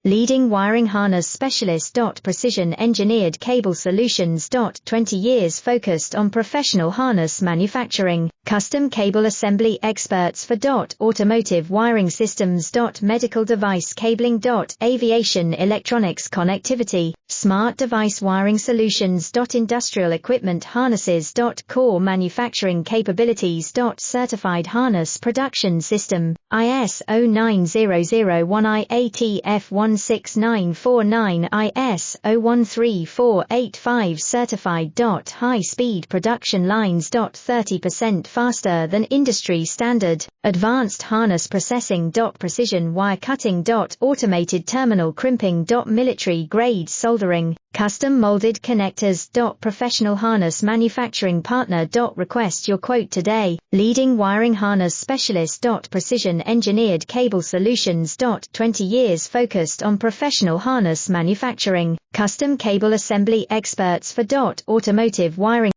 Leading wiring harness specialist. Precision engineered cable solutions. 20 years focused on professional harness manufacturing, custom cable assembly experts for automotive wiring systems. Medical device cabling. Aviation electronics connectivity, smart device wiring solutions. Industrial equipment harnesses. Core manufacturing capabilities. Certified harness production system, ISO 9001 IATF 16949 ISO 13485 certified. High speed production lines. 30% faster than industry standard, advanced harness processing. Precision wire cutting. Automated terminal crimping. Military grade soldering, custom molded connectors. Professional harness manufacturing partner. Request your quote today. Leading wiring harness specialist. Precision engineered cable solutions. 20 years focused on professional harness manufacturing, custom cable assembly experts for automotive wiring